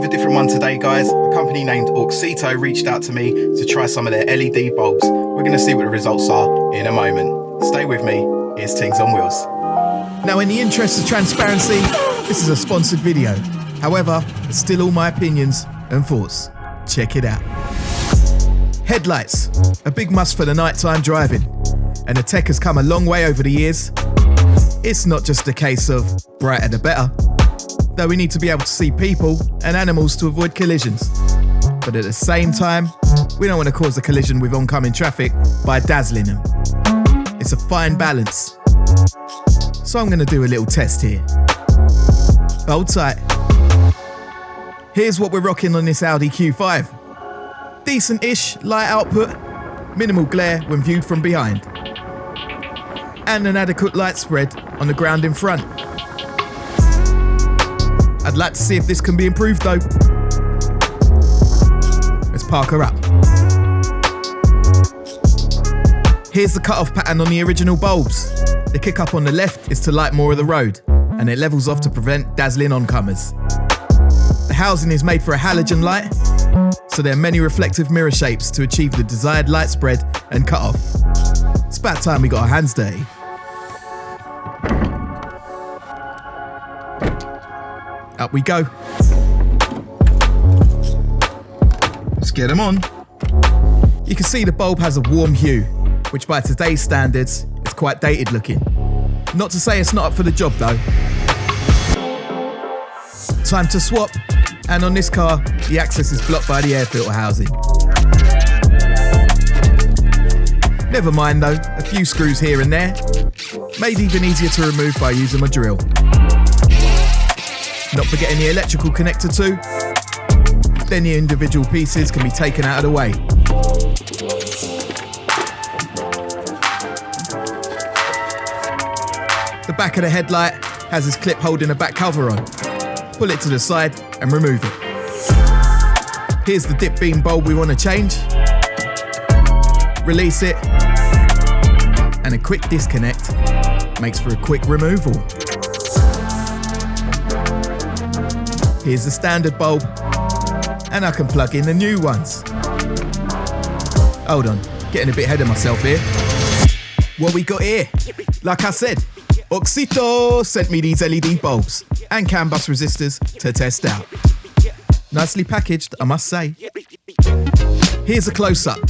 with a different one today, guys. A company named Auxito reached out to me to try some of their LED bulbs. We're going to see what the results are in a moment. Stay with me, here's Things on Wheels. Now, in the interest of transparency, this is a sponsored video. However, it's still all my opinions and thoughts. Check it out. Headlights, a big must for the nighttime driving. And the tech has come a long way over the years. It's not just a case of brighter the better, though we need to be able to see people and animals to avoid collisions. But at the same time, we don't want to cause a collision with oncoming traffic by dazzling them. It's a fine balance. So I'm going to do a little test here. Hold tight. Here's what we're rocking on this Audi Q5. Decent-ish light output, minimal glare when viewed from behind, and an adequate light spread on the ground in front. I'd like to see if this can be improved though. Let's park her up. Here's the cut-off pattern on the original bulbs. The kick up on the left is to light more of the road, and it levels off to prevent dazzling oncomers. The housing is made for a halogen light, so there are many reflective mirror shapes to achieve the desired light spread and cut-off. It's about time we got our hands dirty. Up we go. Let's get them on. You can see the bulb has a warm hue, which by today's standards is quite dated looking. Not to say it's not up for the job though. Time to swap, and on this car, the access is blocked by the air filter housing. Never mind though, a few screws here and there, made even easier to remove by using my drill. Not forgetting the electrical connector too, then the individual pieces can be taken out of the way. The back of the headlight has this clip holding a back cover on. Pull it to the side and remove it. Here's the dip beam bulb we want to change. Release it, and a quick disconnect makes for a quick removal. Here's the standard bulb, and I can plug in the new ones. Hold on, getting a bit ahead of myself here. What we got here? Like I said, Auxito sent me these LED bulbs and CAN bus resistors to test out. Nicely packaged, I must say. Here's a close-up.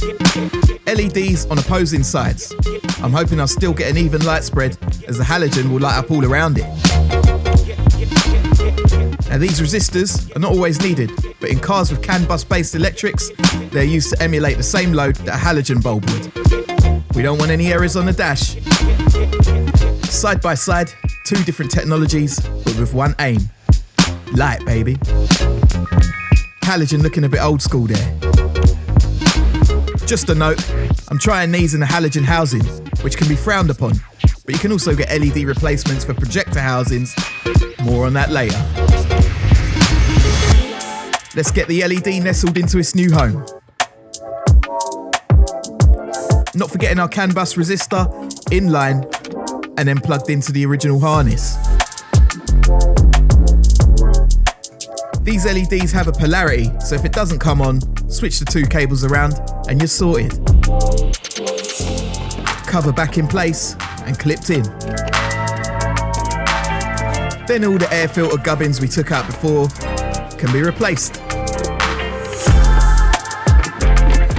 LEDs on opposing sides. I'm hoping I'll still get an even light spread, as the halogen will light up all around it. Now these resistors are not always needed, but in cars with CAN bus based electrics, they're used to emulate the same load that a halogen bulb would. We don't want any errors on the dash. Side by side, two different technologies, but with one aim. Light, baby. Halogen looking a bit old school there. Just a note, I'm trying these in the halogen housing, which can be frowned upon, but you can also get LED replacements for projector housings. More on that later. Let's get the LED nestled into its new home. Not forgetting our CAN bus resistor in line and then plugged into the original harness. These LEDs have a polarity, so if it doesn't come on, switch the two cables around and you're sorted. Cover back in place and clipped in. Then all the air filter gubbins we took out before can be replaced.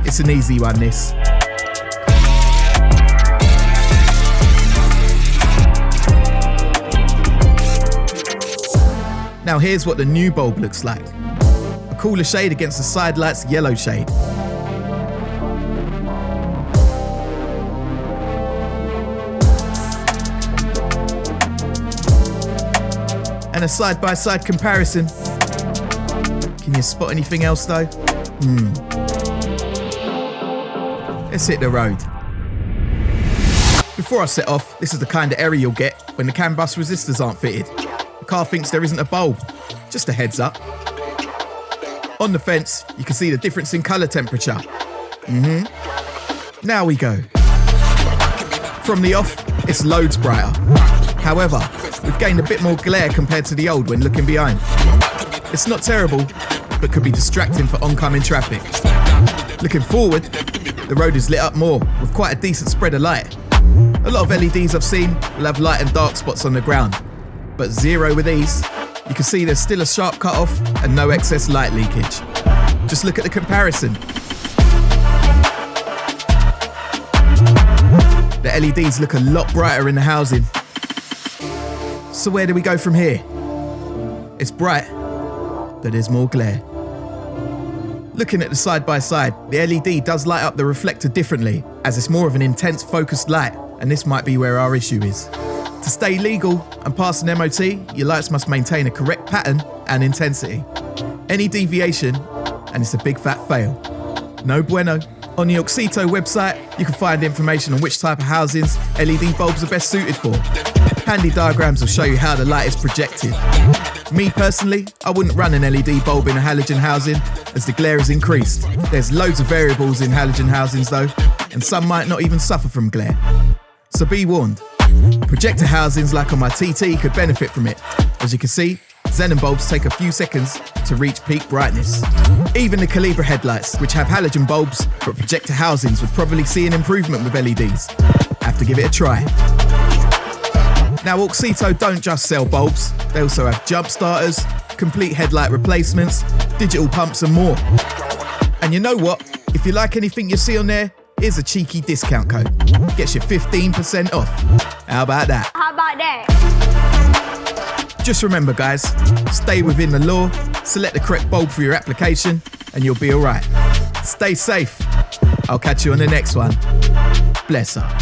It's an easy one, this. Now here's what the new bulb looks like. A cooler shade against the side light's yellow shade. And a side-by-side comparison. Can you spot anything else though? Let's hit the road. Before I set off, this is the kind of error you'll get when the CAN bus resistors aren't fitted. The car thinks there isn't a bulb. Just a heads up. On the fence, you can see the difference in colour temperature. Now we go. From the off, it's loads brighter. However, we've gained a bit more glare compared to the old when looking behind. It's not terrible, but could be distracting for oncoming traffic. Looking forward, the road is lit up more with quite a decent spread of light. A lot of LEDs I've seen will have light and dark spots on the ground, but zero with these. You can see there's still a sharp cut-off and no excess light leakage. Just look at the comparison. The LEDs look a lot brighter in the housing. So where do we go from here? It's bright, but there's more glare. Looking at the side-by-side, the LED does light up the reflector differently, as it's more of an intense focused light, and this might be where our issue is. To stay legal and pass an MOT, your lights must maintain a correct pattern and intensity. Any deviation, and it's a big fat fail. No bueno. On the Auxito website, you can find information on which type of housings LED bulbs are best suited for. Handy diagrams will show you how the light is projected. Me personally, I wouldn't run an LED bulb in a halogen housing as the glare is increased. There's loads of variables in halogen housings though, and some might not even suffer from glare. So be warned. Projector housings like on my TT could benefit from it. As you can see, xenon bulbs take a few seconds to reach peak brightness. Even the Calibra headlights, which have halogen bulbs but projector housings, would probably see an improvement with LEDs. Have to give it a try. Now Auxito don't just sell bulbs, they also have jump starters, complete headlight replacements, digital pumps and more. And you know what? If you like anything you see on there, here's a cheeky discount code. Gets you 15% off. How about that? Just remember guys, stay within the law, select the correct bulb for your application, and you'll be alright. Stay safe. I'll catch you on the next one. Bless up.